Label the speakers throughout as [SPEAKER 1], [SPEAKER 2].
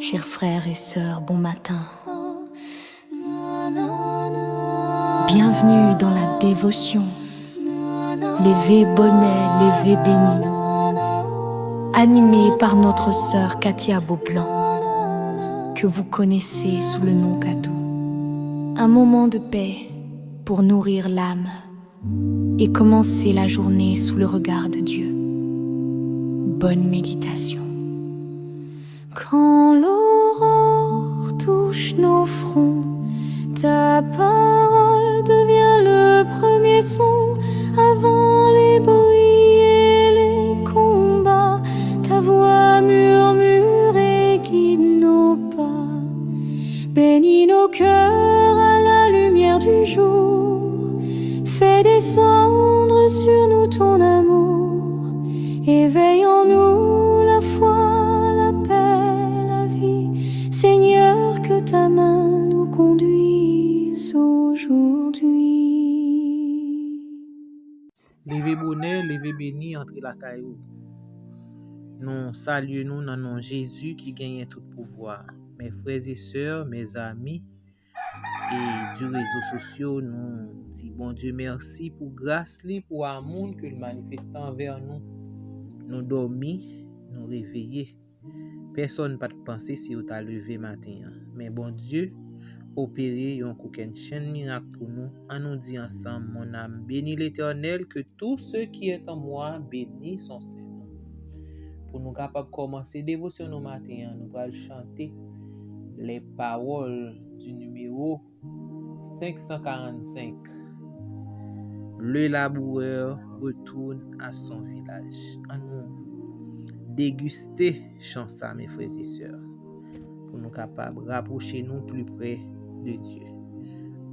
[SPEAKER 1] Chers frères et sœurs, bon matin. Bienvenue dans la dévotion. Lévé bonnet, lévé béni. Animé par notre sœur Katia Beaublanc, que vous connaissez sous le nom Katou. Un moment de paix pour nourrir l'âme et commencer la journée sous le regard de Dieu. Bonne méditation. Quand l'aurore touche nos fronts, ta parole devient le premier son. Avant les bruits et les combats, ta voix murmure et guide nos pas. Bénis nos cœurs à la lumière du jour. Fais descendre sur nous ton amour. Éveille en nous la foi, la paix, la vie. Seigneur, que ta main nous conduise aujourd'hui.
[SPEAKER 2] Levé bonheur, levé béni entre la caillou. Nous saluons dans nom Jésus qui gagne tout pouvoir. Mes frères et sœurs, mes amis et du réseau social, nous disons bon Dieu merci pour grâce, pour amour que le manifeste envers nous. Nous dormons, nous réveillons. Personne n'a pas de penser si on t'a levé matin. Mais bon Dieu, opérer un coquin chaîne miracle pour nous. On nous dit ensemble, mon âme bénit l'Éternel, que tout ce qui est en moi bénit son Seigneur. Pour nous capables de commencer dévotion nos matins, nous allons chanter les paroles du numéro 545. Le laboureur retourne à son village. On nous déguster chant ça, mes frères et sœurs, pour nous capables de rapprocher nous plus près de Dieu.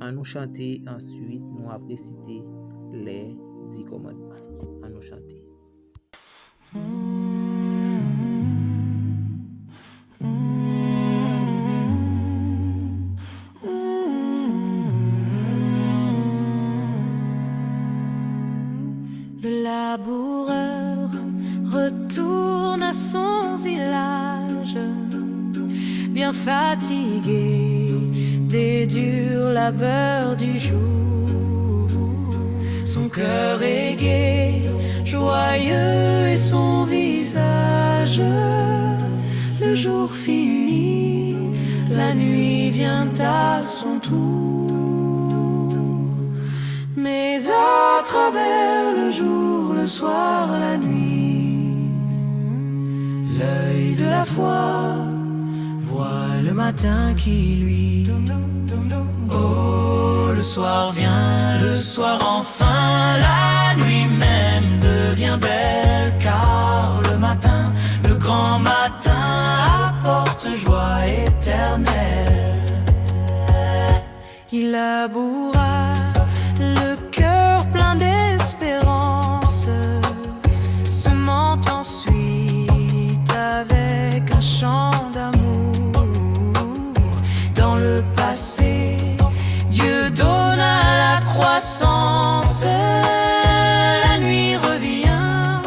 [SPEAKER 2] En nous chanter ensuite, nous après citer les 10 commandements. En nous chanter.
[SPEAKER 1] Le laboureur retourne à son village, bien fatigué des durs labeurs du jour. Son cœur est gai, joyeux et son visage. Le jour finit, la nuit vient à son tour. Mais à travers le jour, le soir, la nuit, l'œil de la foi voit le matin qui luit.
[SPEAKER 3] Oh, le soir vient, le soir enfin, la nuit même devient belle, car le matin, le grand matin, apporte joie éternelle.
[SPEAKER 1] Il laboura le cœur plein d'espérance, semant ensuite avec un chant d'amour. Dans le passé, Dieu donna la croissance. La nuit revient,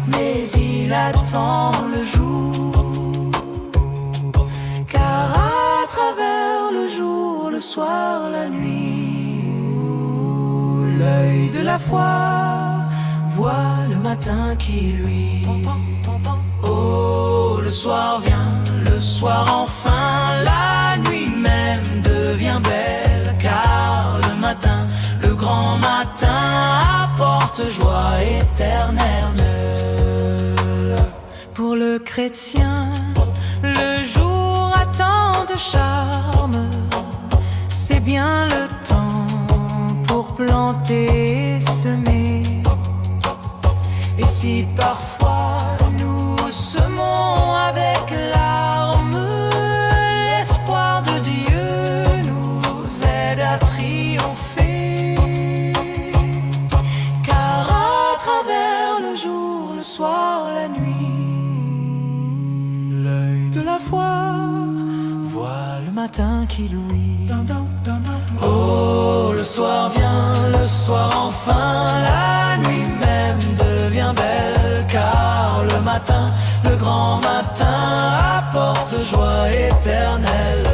[SPEAKER 1] mais il attend le jour, car à travers le jour, le soir, la nuit, l'œil de la foi voit le matin qui luit.
[SPEAKER 3] Oh, le soir vient, le soir enfin, la nuit même devient belle, car le matin, le grand matin, apporte joie éternelle.
[SPEAKER 1] Pour le chrétien, le jour a tant de charme. C'est bien le temps pour planter et semer. Et si parfois nous semons avec larmes, l'espoir de Dieu nous aide à triompher. Car à travers le jour, le soir, la nuit, l'œil de la foi voit le matin qui luit.
[SPEAKER 3] Oh, le soir vient, le soir enfin, la nuit même devient belle, car le matin, le grand matin apporte apporte joie éternelle.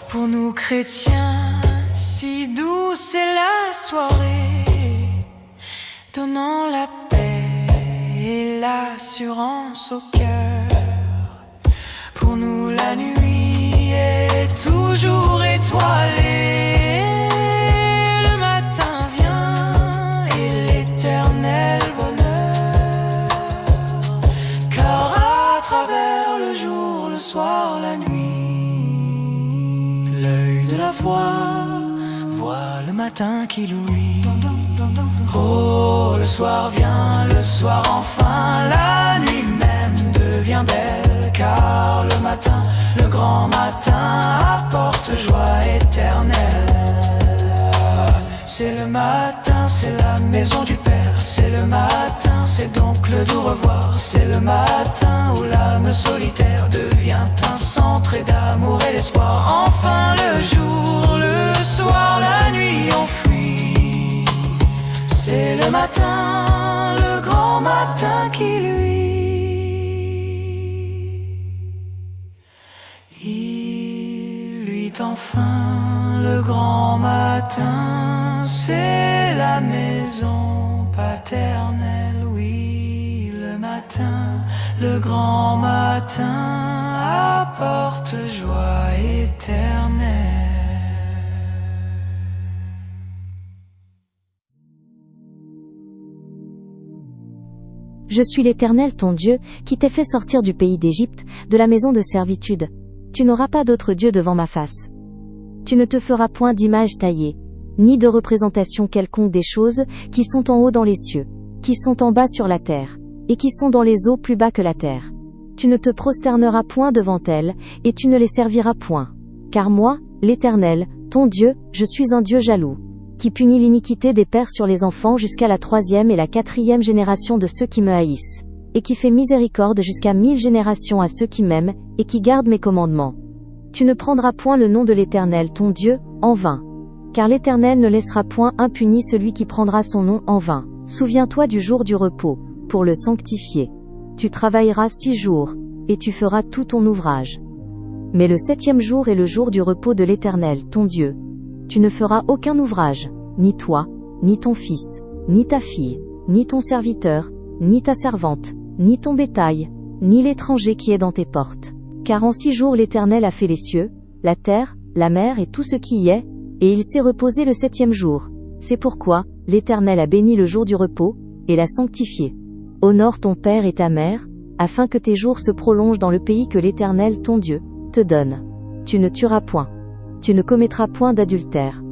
[SPEAKER 4] Pour nous chrétiens, si douce est la soirée, donnant la paix et l'assurance au cœur. Pour nous la nuit est toujours étoilée, le matin vient et l'éternel bonheur. Car à travers le jour, le soir, la nuit, l'œil de la foi voit le matin qui louit. Oh, le soir vient, le soir enfin, la nuit même devient belle. Car le matin, le grand matin apporte joie éternelle. C'est le matin, c'est la maison du Père. C'est le matin, c'est donc le doux revoir. C'est le matin où l'âme solitaire devient un centre d'amour et d'espoir. Enfin le jour, le soir, la nuit on fuit. C'est le matin, le grand matin qui luit. Il luit enfin le grand matin, c'est la maison paternelle, oui, le matin, le grand matin apporte joie éternelle.
[SPEAKER 5] Je suis l'Éternel ton Dieu, qui t'ai fait sortir du pays d'Égypte, de la maison de servitude. Tu n'auras pas d'autre Dieu devant ma face. Tu ne te feras point d'image taillée, ni de représentation quelconque des choses qui sont en haut dans les cieux, qui sont en bas sur la terre, et qui sont dans les eaux plus bas que la terre. Tu ne te prosterneras point devant elles, et tu ne les serviras point. Car moi, l'Éternel, ton Dieu, je suis un Dieu jaloux, qui punit l'iniquité des pères sur les enfants jusqu'à la 3e et la 4e génération de ceux qui me haïssent, et qui fait miséricorde jusqu'à 1000 générations à ceux qui m'aiment, et qui gardent mes commandements. Tu ne prendras point le nom de l'Éternel ton Dieu, en vain. Car l'Éternel ne laissera point impuni celui qui prendra son nom en vain. Souviens-toi du jour du repos, pour le sanctifier. Tu travailleras 6 jours, et tu feras tout ton ouvrage. Mais le 7e jour est le jour du repos de l'Éternel ton Dieu. Tu ne feras aucun ouvrage, ni toi, ni ton fils, ni ta fille, ni ton serviteur, ni ta servante, ni ton bétail, ni l'étranger qui est dans tes portes. Car en 6 jours l'Éternel a fait les cieux, la terre, la mer et tout ce qui y est, et il s'est reposé le 7e jour. C'est pourquoi l'Éternel a béni le jour du repos, et l'a sanctifié. Honore ton père et ta mère, afin que tes jours se prolongent dans le pays que l'Éternel ton Dieu te donne. Tu ne tueras point. Tu ne commettras point d'adultère.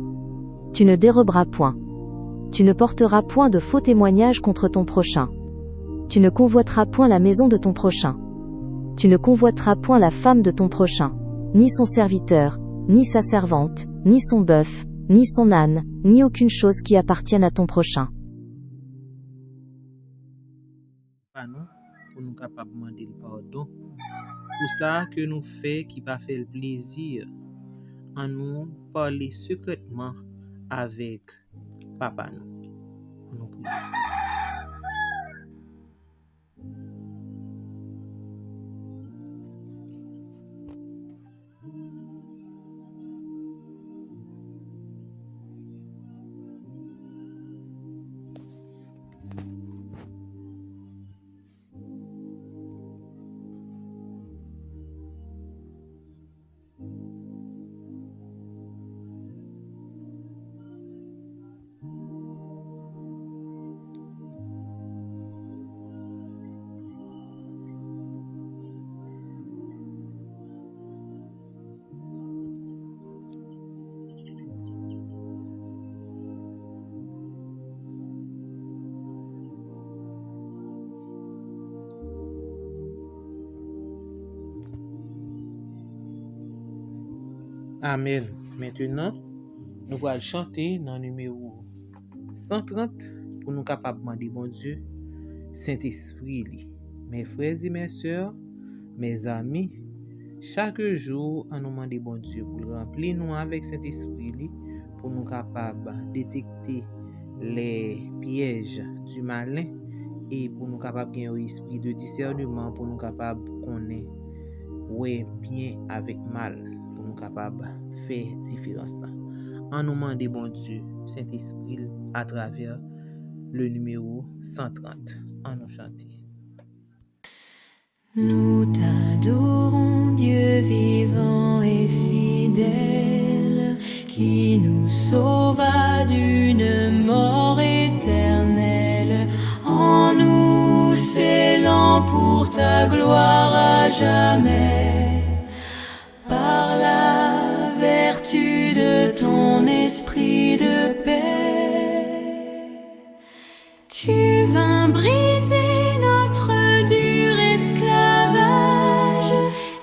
[SPEAKER 5] Tu ne déroberas point. Tu ne porteras point de faux témoignages contre ton prochain. Tu ne convoiteras point la maison de ton prochain. Tu ne convoiteras point la femme de ton prochain, ni son serviteur, ni sa servante, ni son bœuf, ni son âne, ni aucune chose qui appartienne à ton prochain.
[SPEAKER 2] Pour nous capables de demander le pardon. Pour ça que nous fait qui va faire le plaisir en nous parler secrètement avec Papa nous. Nous prions. Amen. Maintenant, nous allons chanter dans le numéro 130 pour nous capables de demander, bon Dieu, Saint-Esprit, mes frères et mes sœurs, mes amis, chaque jour, on nous demande, bon Dieu, pour remplir nous avec Saint-Esprit, pour nous capables de détecter les pièges du malin et pour nous capables de gagner un esprit de discernement, pour nous capables de connaître ouais bien avec mal pour nous capables faire différence là. En nous demandant bon Dieu, Saint-Esprit à travers le numéro 130 en nous chanter.
[SPEAKER 1] Nous t'adorons, Dieu vivant et fidèle, qui nous sauva d'une mort éternelle, en nous scellant pour ta gloire à jamais, par la vertu de ton esprit de paix. Tu vins briser notre dur esclavage,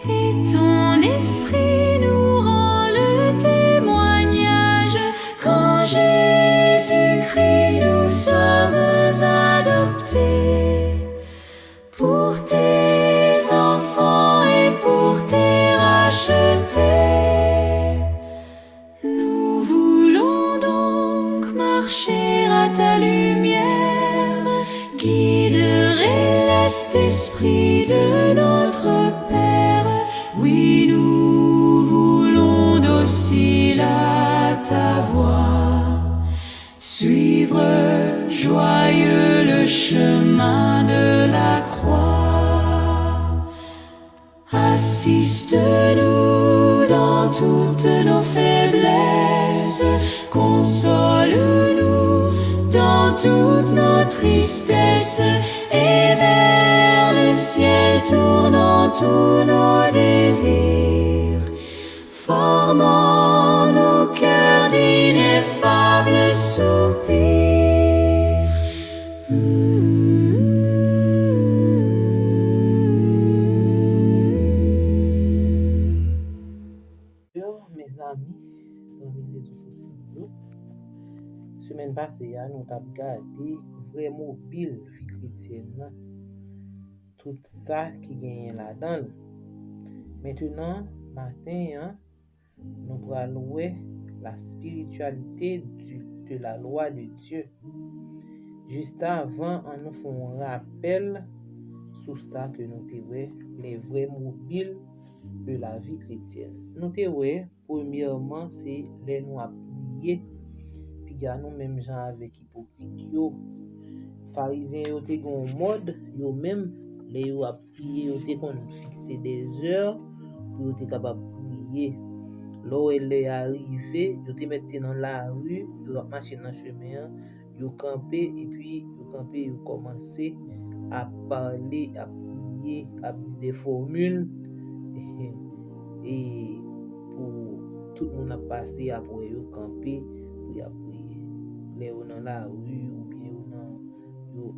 [SPEAKER 1] et ton esprit nous rend le témoignage qu'en Jésus-Christ nous sommes adoptés pour tes enfants et pour tes rachetés. Nous voulons donc marcher à ta lumière, guiderait l'est esprit de notre Père. Oui, nous voulons docile à ta voix, suivre joyeux le chemin de la croix. Assiste-nous dans toutes nos faiblesses, console-nous dans toute nos tristesses, et vers le ciel tournons tous nos désirs, formant nos cœurs d'ineffables soupirs.
[SPEAKER 2] Mes amis réseaux sociaux, semaine passée, nous avons gardé vraiment pile vie chrétienne, tout ça qui gagne là-dedans. Maintenant, matin, nous allons louer la spiritualité de la loi de Dieu. Juste avant, on nous fait un rappel sur ça que nous avons les vrais mobiles de la vie chrétienne. Nous avons, premièrement, c'est les nous à prier. Puis il y a nous même gens avec hypocrite yo. Pharisiens yo te gon mode, yo même les yo à prier, yo te kon fixer des heures pour yo te capable prier. Là elle est arrivé, yo te mette dans la rue, yo marcher dans chemin, yo camper et puis yo commencer à parler, à prier, à dire des formules et pour tout le monde a passé après yo camper pour y prier. Les ou dans la rue ou bien yo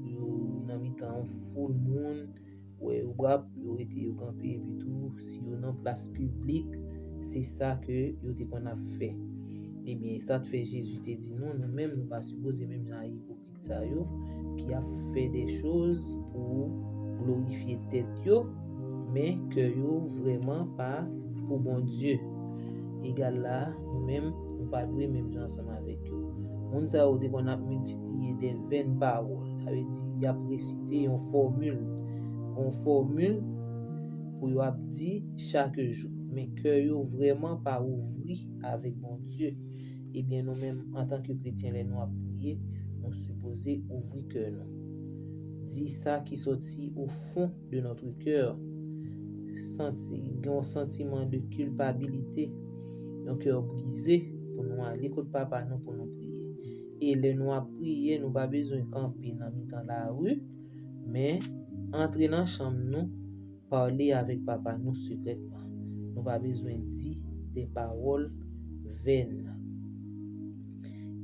[SPEAKER 2] dans mi-temps full monde ouais ou rap yo été yo camper et puis tout si yo dans place publique, c'est ça que yo te qu'on a fait. Et bien ça te fait Jésus te dit nous même nous pas supposer même gens hypocrite ça yo qui a fait des choses pour glorifier tête yo mais que yo vraiment pas pour bon Dieu. Égal là nous-mêmes nous pas doué même gens ensemble avec eux. On ça ou qu'on a multiplié des vaines paroles, ça veut dire il a récité une formule pour y a dit chaque jour mais que yo vraiment pas ouvri avec mon Dieu. Et bien nous-mêmes en tant que chrétiens les nous à prier, nous supposons ouvrir cœur nous. Dit ça qui sortit au fond de notre cœur. Un sentiment de culpabilité, un cœur brisé pour nous aller côté papa nous pour nous prier. Et les nous à prier, nous pas besoin de camper dans la rue, mais entrer dans la chambre nous, parler avec papa nous secrètement. Nous pas besoin de dire des paroles vaines.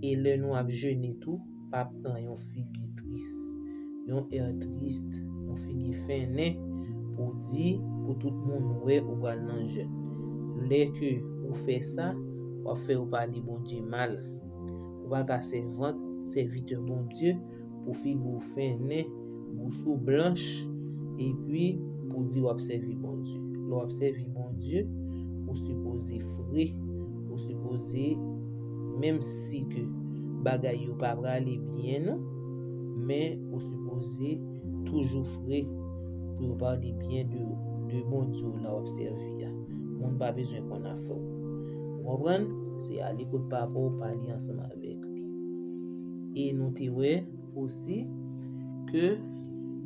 [SPEAKER 2] Et le nous à jeûner tout, pas prendre une figure triste, un air triste, une figure fainé pour dire pour tout le monde ouais ou va dans jeûne. Les que ou fait ça, ou faire ou parler bon Dieu mal. Ou va casser ventre, serviteur bon Dieu pour figure fainé, bouche blanche et puis pour dire observer bon Dieu. L'observer bon Dieu ou supposer frais, ou supposer même si que bagay yo pas aller bien non, mais ou supposer toujours frais pour parler bien de vous. de bon Dieu là observer. Moun pas besoin qu'on a fait. Vous comprenez? C'est à l'écoute papa ou parler ensemble avec lui. Et nous te aussi que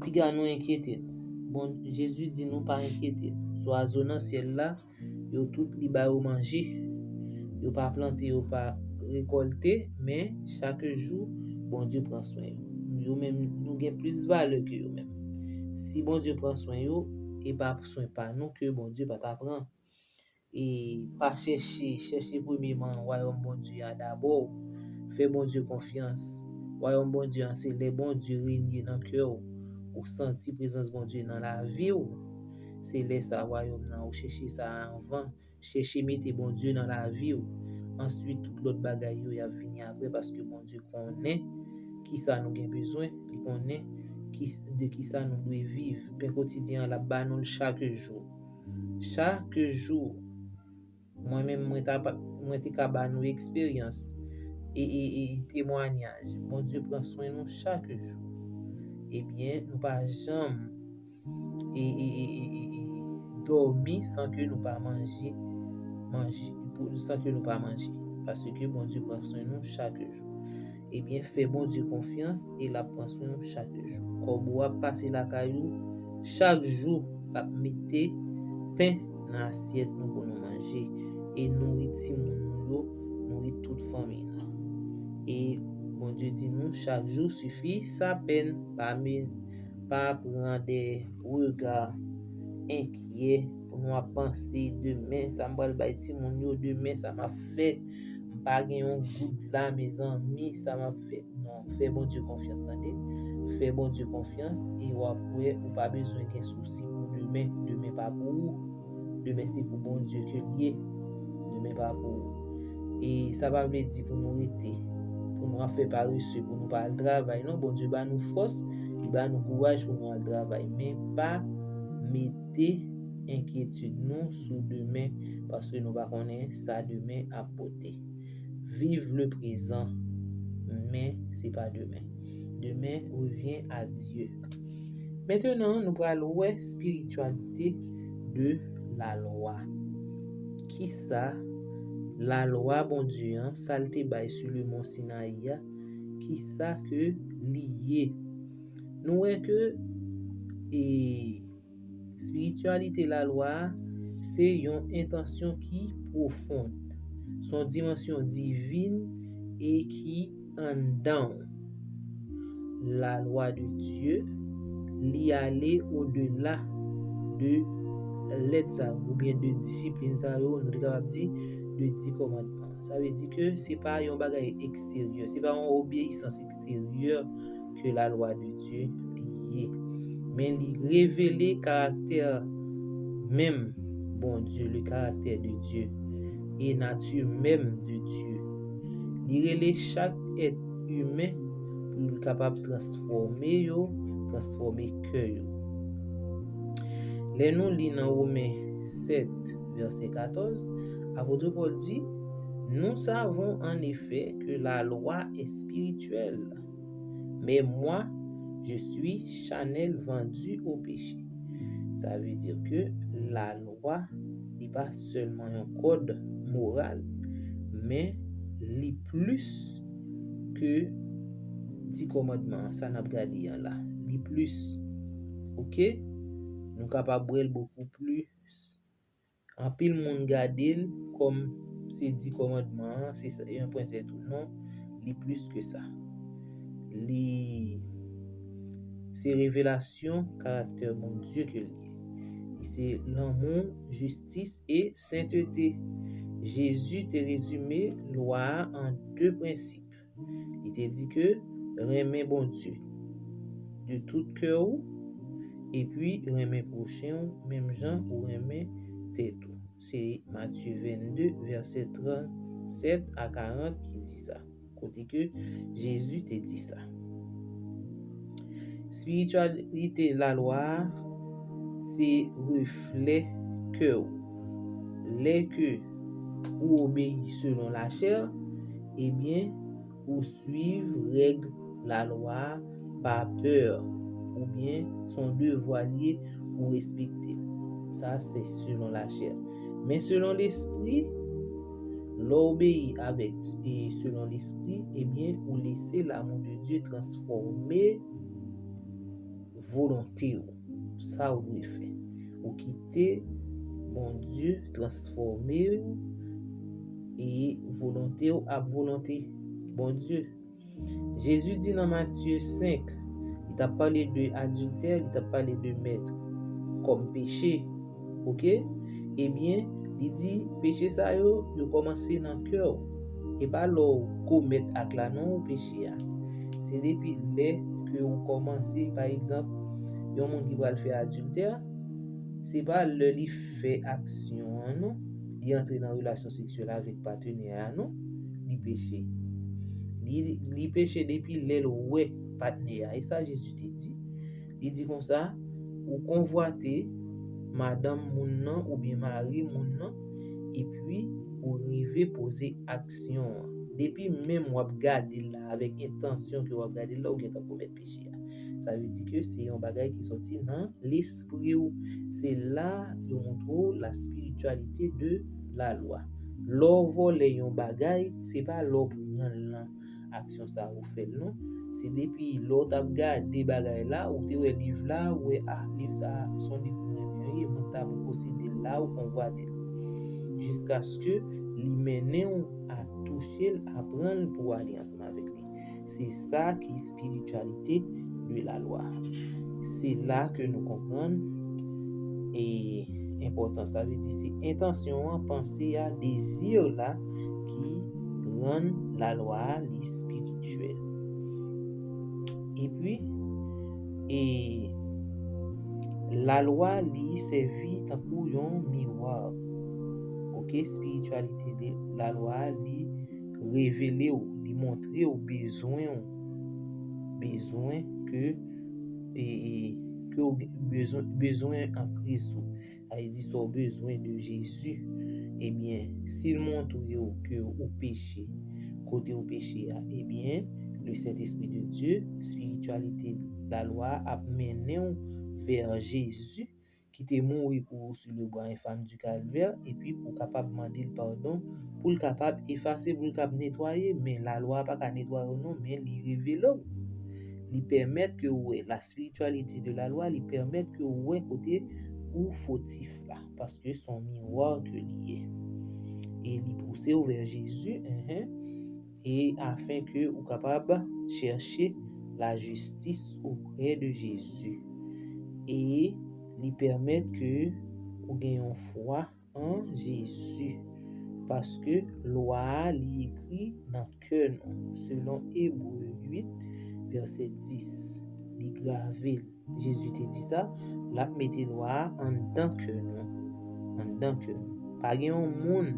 [SPEAKER 2] puis nous inquiéter. Bon Jésus dit nous pas inquiéter. Oiseaux dans ciel là, yo tout li ba ou manger. Yo pas planter, yo pas récolter, mais chaque jour bon Dieu prend soin. Yo même nous gain plus valeur que yo même. Si bon Dieu prend soin yo et pas soin pas nous que bon Dieu pas t'apprendre. Et pas chercher premièrement royaume bon Dieu d'abord. Fais bon Dieu confiance. Royaume bon Dieu, c'est les bon Dieu régner dans cœur ou sentir présence bon Dieu dans la vie ou c'est les ça royaume là ou chercher ça avant, chercher mettre bon Dieu dans la vie ou ensuite tout l'autre bagaille yo y a venir après parce que bon Dieu connaît qui ça nous a besoin, il connaît de qui ça nous doit vivre, ben quotidien la banon chaque jour. Chaque jour moi-même moi t'ai capable nous expérience et témoignage. Bon Dieu prend soin de nous chaque jour. Eh bien, nous pas jamais dormir sans que nous pas manger sans que nous pas manger parce que bon Dieu prend soin de nous chaque jour. Eh bien, fais bon Dieu confiance et la prend soin de nous chaque jour. Comme on va passer la caillou chaque jour à mettre pain dans l'assiette nous pour nous manger et nourrir nous nourrir toute famille. Et bon Dieu dit nous chaque jour suffit sa peine, pas prendre des regards inquiets pour nous penser demain ça m'a ba ti mon yo demain ça m'a fait pas gagner un goût là mes amis ça m'a fait non fais bon Dieu confiance attendez fais bon Dieu confiance et ou après ou pas besoin de souci pour demain pas pour vous demain c'est pour bon Dieu que lié demain pas pour vous et ça va me dire pour nous arrêter pour nous faire paresseux pour nous pas le travail non bon Dieu va nous force il va nous courage pour nous le travail mais pas mettez inquiétude nous sur demain parce que nous pas connaître ça demain à porter vive le présent mais c'est pas demain revient à Dieu. Maintenant nous parlons de spiritualité de la loi. Qui ça la loi bon Dieu ça te bail sur le mont Sinaï qui ça que lié nous voyons que et spiritualité la loi c'est une intention qui profonde son dimension divine et qui en dedans la loi de Dieu l'y aller au-delà de l'être ou bien de discipline ça on est capable dire de 10 commandements. Ça veut dire que c'est pas un bagage extérieur, c'est pas une obéissance extérieure que la loi de Dieu liée, mais il révéler caractère même bon Dieu, le caractère de Dieu et nature même de Dieu. Il révèle chaque être humain pour capable de transformer cœur. Les nous lit dans Romains 7 verset 14, apôtre Paul dit nous savons en effet que la loi est spirituelle, mais moi je suis charnel vendu au péché. Ça veut dire que la loi n'est pas seulement un code moral, mais li plus que 10 commandements. Ça n'a pas dit là. Li plus. OK? Nous capables beaucoup plus. En pile monde garder comme c'est 10 commandements, c'est un point c'est tout. Non, li plus que ça. C'est révélation caractère mon Dieu que lié. C'est l'amour, justice et sainteté. Jésus t'a résumé loi en 2 principes. Il t'a dit que aimer bon Dieu de tout cœur et puis aimer prochain même gens ou aimer tête. C'est Matthieu 22 verset 37 à 40 qui dit ça. Côté que Jésus t'a dit ça. Spiritualité la loi c'est reflet cœur. Les que ou obéit selon la chair, eh bien, ou suivre règle la loi par peur, ou bien son devoir lié ou respecter. ça c'est selon la chair. Mais selon l'esprit, l'obéit avec et selon l'esprit, eh bien, ou laisser l'amour de Dieu transformer volonté. Ça ou doit faire. Ou quitter bon Dieu transformer et volonté à volonté bon Dieu. Jésus dit dans Matthieu 5, il t'a parlé de adultère, il t'a parlé de mettre comme péché. OK? Eh bien, il dit péché ça yo commencer dans le cœur et pas l'on commettre avec la non péché. C'est depuis là que vous commencez par exemple, yon monde qui va le faire adultère, c'est pas le li fait action non, il entre dans relation sexuelle avec partenaire non, il péché. Li péché depuis l'aile ouais partenaire. Et ça Jésus te dit. Il dit comme ça, ou convoiter madame moun nan ou bien mari moun nan et puis ou river poser action. Depuis même ou regarder là avec intention que ou regarder là ou bien commettre péché. Ça veut dire que c'est un bagage qui sorti dans l'esprit ou c'est là que montre la spiritualité de la loi. L'or voler un bagage, c'est pas l'or prendre action ça ou fait non, c'est depuis l'autre a regardé bagage là ou te livre là ou livre ça son livre et mon table posséder là ou convoiter jusqu'à ce que li mène à toucher à prendre pour aller ensemble avec lui. C'est ça qui est spiritualité de la loi. C'est là que nous comprenons et important ça veut dire c'est intention penser à désir là qui rend la loi spirituelle. Et puis la loi li servit tant pour un miroir. OK, spiritualité de la loi li révéler ou li montrer au besoin que besoin en Christ. Il dit son besoin de Jésus. Eh bien, s'il montre que au péché, côté au péché, eh bien, le Saint-Esprit de Dieu, spiritualité de la loi, a mené vers Jésus qui était mort pour sur le bois infâme du calvaire et puis pour capable demander le pardon, pour capable effacer, pour capable nettoyer, mais la loi pas qu'à nettoyer non, mais il révèle, il permet que la spiritualité de la loi, il permet que côté ou fautif là parce que son miroir que lié et il pousse vers Jésus et afin que ou capable chercher la justice auprès de Jésus et lui permettre que ou gagne foi en Jésus parce que loi li écrit dans cœur selon Hébreux 8 verset 10 li gravé Jésus te dit ça la mettez loi en dedans que pas un monde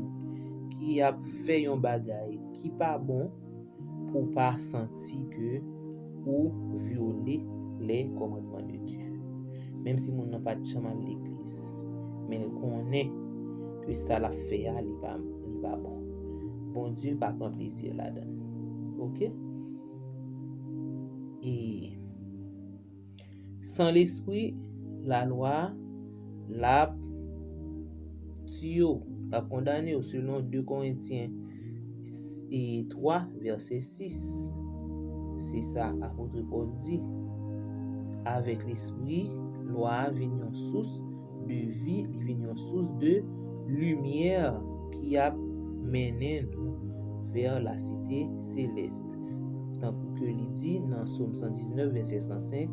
[SPEAKER 2] qui a fait un bagage qui pas bon pour pas sentir que ou violer les commandements de Dieu. Même si mon n'a pas de chemin de l'église, mais il connaît que ça l'a fait il pas bon. Bon Dieu pas prendre plaisir là-dedans. OK? Et sans l'esprit, la loi l'a tué, l'a condamné selon 2 Corinthiens et 3 verset 6. C'est ça apôtre Paul dit. Avec l'esprit, loi vient en source de vie, vient en source de lumière qui a mené nous vers la cité céleste. Tant que il dit dans Psaume 119 verset 105,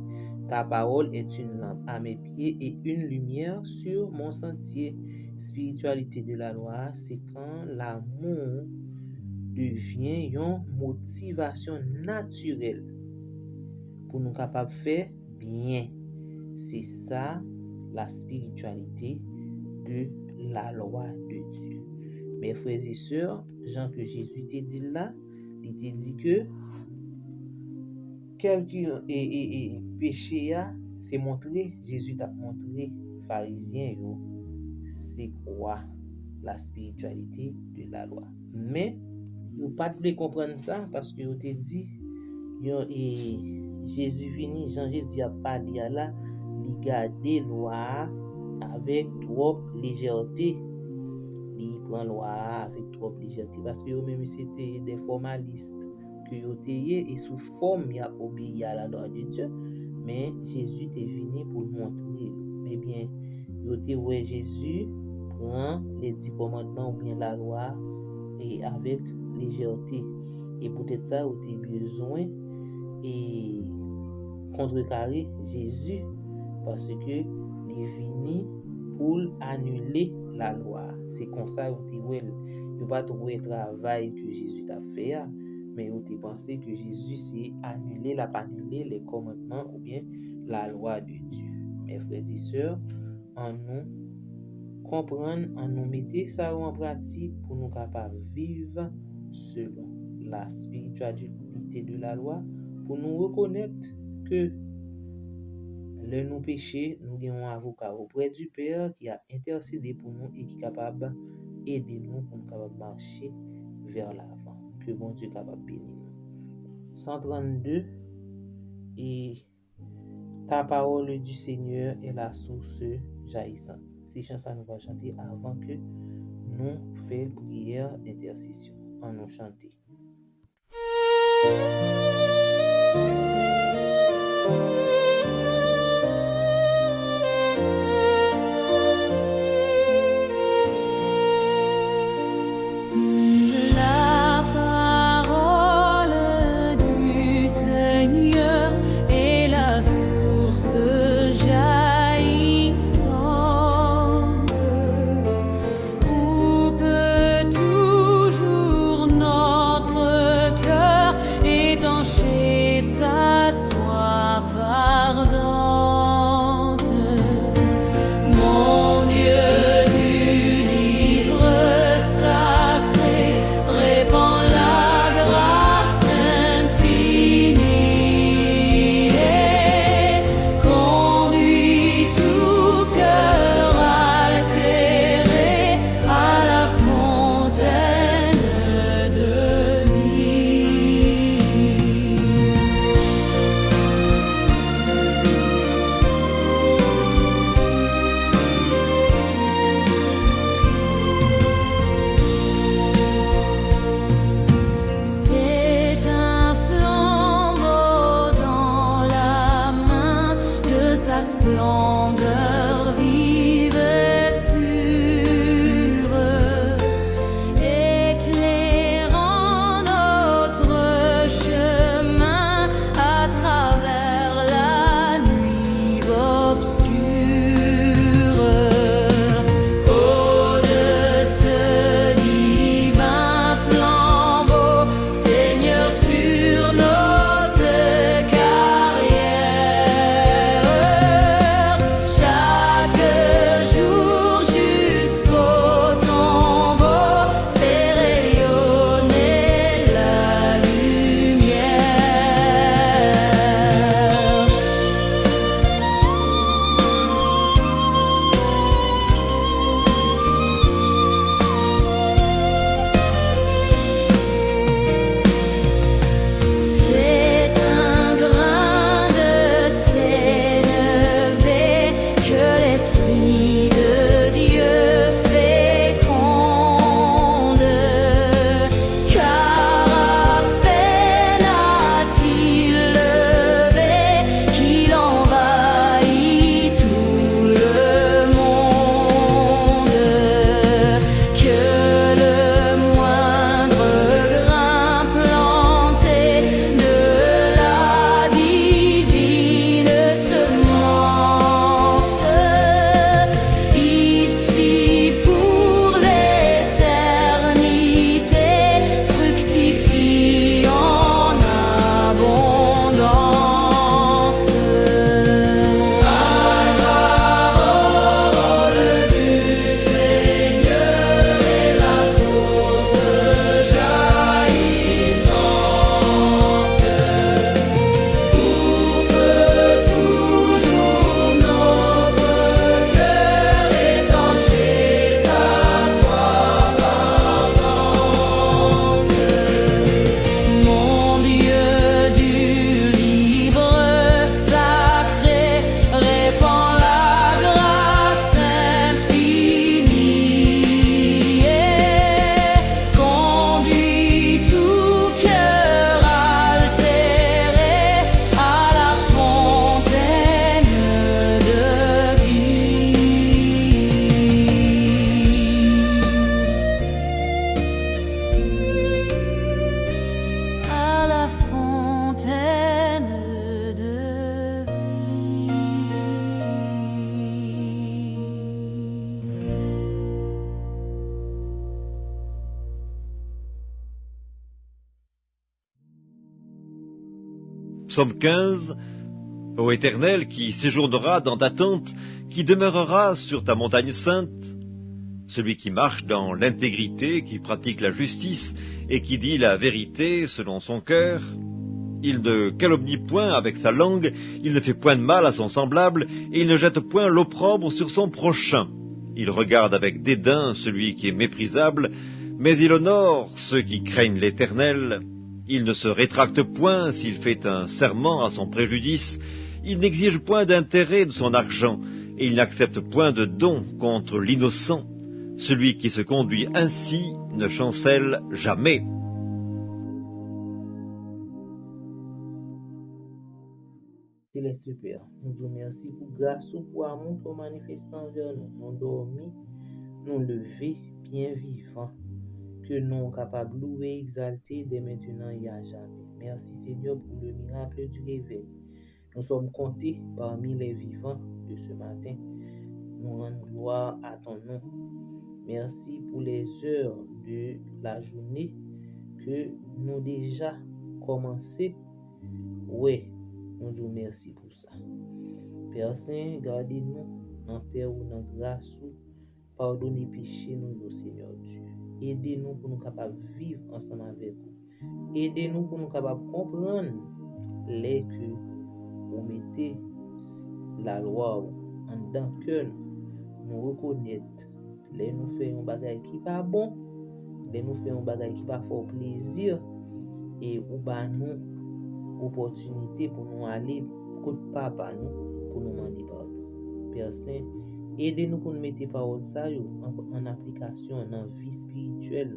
[SPEAKER 2] ta parole est une lampe à mes pieds et une lumière sur mon sentier. Spiritualité de la loi, c'est quand l'amour devient une motivation naturelle pour nous capables de faire bien. C'est ça la spiritualité de la loi de Dieu. Mes frères et sœurs, Jean que Jésus t'a dit là, il t'a dit que quelqu'un et péché c'est montré, Jésus t'a montré pharisiens c'est quoi la spiritualité de la loi. Mais vous pas de comprendre ça parce que vous te dit Jésus vini, Jean Jésus a pas dit là, il garder loi avec trop légèreté. Il prend loi avec trop légèreté parce que eux-mêmes c'était des formalistes que yo étaient et sous forme il a obéi à la loi de Dieu, mais Jésus est venu pour montrer. Eh bien, yo te ouais Jésus prend les 10 commandements ou bien la loi et avec légèreté. Et peut-être ça, vous avez besoin et contrecarrer Jésus parce que il est venu pour annuler la loi. C'est comme ça que vous ne pas trouver le travail que Jésus a fait, mais vous pensez que Jésus c'est annuler les commandements ou bien la loi de Dieu. Mes frères et sœurs, en nous comprendre, en nous mettre ça en pratique pour nous capables de vivre selon la spiritualité de la loi, pour nous reconnaître que le nous péché, nous avons un avocat auprès du Père qui a intercédé pour nous et qui est capable d'aider nous pour nous capable marcher vers l'avant. Que bon Dieu est capable de bénir nous. 132 et ta parole du Seigneur est la source jaillissante. Ces chansons nous va chanter avant que nous fassions prière d'intercession. En nous chanter.
[SPEAKER 1] La parole du Seigneur est la source jaillissante où peut toujours notre cœur étancher sa soif.
[SPEAKER 6] Psaume 15. Ô Éternel, qui séjournera dans ta tente, qui demeurera sur ta montagne sainte, celui qui marche dans l'intégrité, qui pratique la justice et qui dit la vérité selon son cœur, il ne calomnie point avec sa langue, il ne fait point de mal à son semblable, et il ne jette point l'opprobre sur son prochain. Il regarde avec dédain celui qui est méprisable, mais il honore ceux qui craignent l'Éternel. Il ne se rétracte point s'il fait un serment à son préjudice, il n'exige point d'intérêt de son argent, et il n'accepte point de don contre l'innocent. Celui qui se conduit ainsi ne chancelle jamais.
[SPEAKER 2] Céleste Père, nous vous remercions pour grâce ou pour amour que vous manifestez envers nous. Nous dormis, nous lever, bien vivants, que nous sommes capables de louer, exalter dès maintenant et à jamais. Merci Seigneur pour le miracle du réveil. Nous sommes comptés parmi les vivants de ce matin. Nous rendons gloire à ton nom. Merci pour les heures de la journée que nous déjà commencé. Oui, nous vous remercions pour ça. Père Saint, gardez-nous dans paix ou dans grâce ou pardonnez péché nous, au Seigneur Dieu. Aidez-nous pour nous capables de vivre ensemble avec vous. Aidez-nous pour nous capables de comprendre les que vous mettez la loi en dedans que nous reconnaître. Les nous faisons un bagage qui pas bon, les nous faisons un bagage qui pas fort plaisir et ou ba nous opportunité pour nous aller côté papa nous pour nous demander pardon. Père Saint, aidez-nous pour nous mettre paroles ça en application dans la vie spirituelle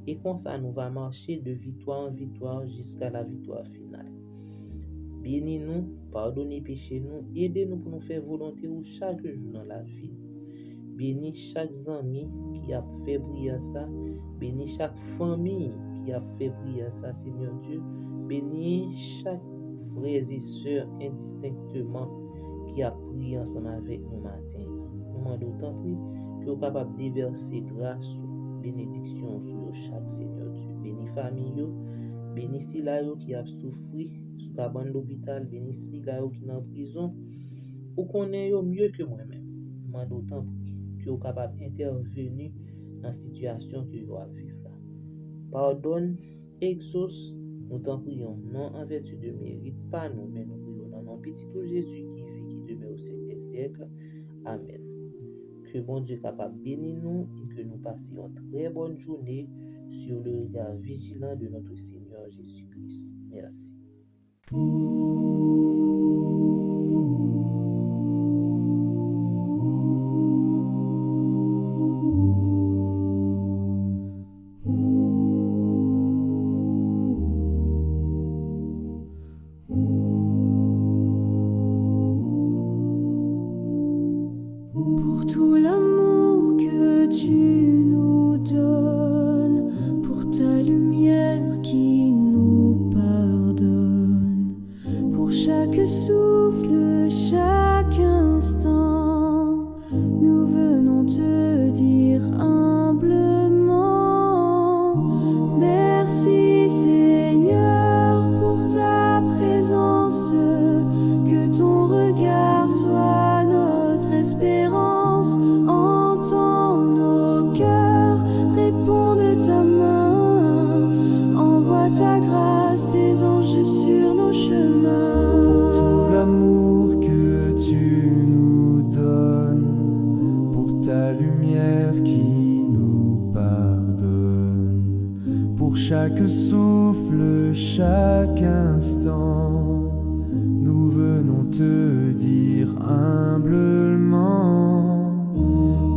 [SPEAKER 2] et comme ça nous va marcher de victoire en victoire jusqu'à la victoire finale. Bénis-nous, pardonnez péché nous, aidez-nous pour nous faire volonté ou chaque jour dans la vie. Bénis chaque ami qui a fait prier ça. Bénis chaque famille qui a fait prier ça, Seigneur Dieu. Bénis chaque frères et sœurs indistinctement qui a prié ensemble avec nous matin. Nous demandons autant que vous êtes capable de déverser grâce, bénédiction sur chaque Seigneur Dieu. Bénis famille, bénis ceux qui a souffert sous la bande d'hôpital, bénis ceux qui sont en prison. Vous connaissez mieux que moi-même. Nous demandons autant que vous êtes capable d'intervenir dans la situation que vous avez vivre là. Pardonne, exauce, nous t'en prions, non en vertu de mérite, pas nous, mais nous prions dans notre petit tout Jésus qui vit, qui demeure au siècle des siècles. Amen. Que bon Dieu capable de bénir nous et que nous passions une très bonne journée sur le regard vigilant de notre Seigneur Jésus-Christ. Merci.
[SPEAKER 1] Pour tout l'amour que tu nous donnes, pour ta lumière qui nous pardonne, pour chaque souffle, chaque instant, nous venons te dire humblement, merci Seigneur pour ta présence, que ton regard soit notre espérance, entends nos cœurs, réponds de ta main, envoie ta grâce, tes anges sur nos chemins.
[SPEAKER 4] Pour tout l'amour que tu nous donnes, pour ta lumière qui nous pardonne, pour chaque souffle, chaque instant, nous venons te dire humblement,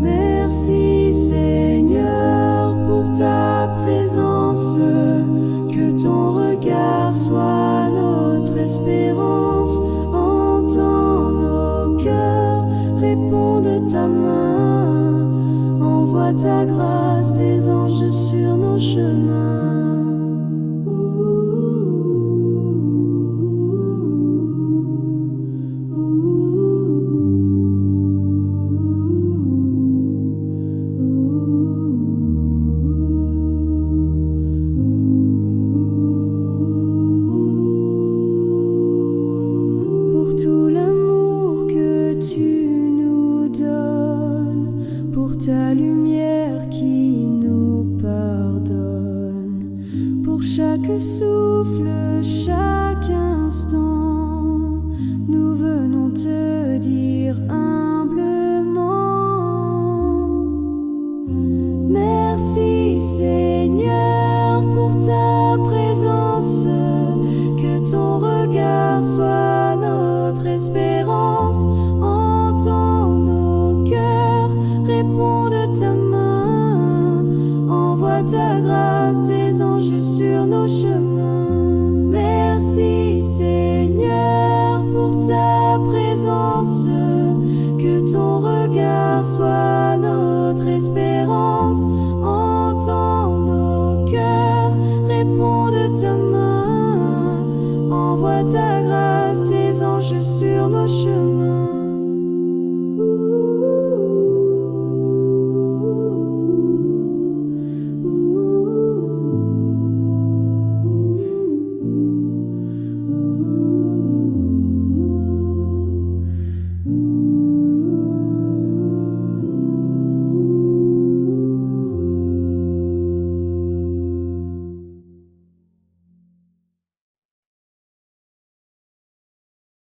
[SPEAKER 1] merci Seigneur pour ta présence, que ton regard soit notre espérance, entends nos cœurs, réponds de ta main, envoie ta grâce, tes anges sur nos chemins. que souffle chaque instant, nous venons te dire humblement merci Seigneur pour ta présence, que ton regard soit notre espérance. Entends nos cœurs, réponds de ta main, envoie ta grâce, tes anges sur nos chemins.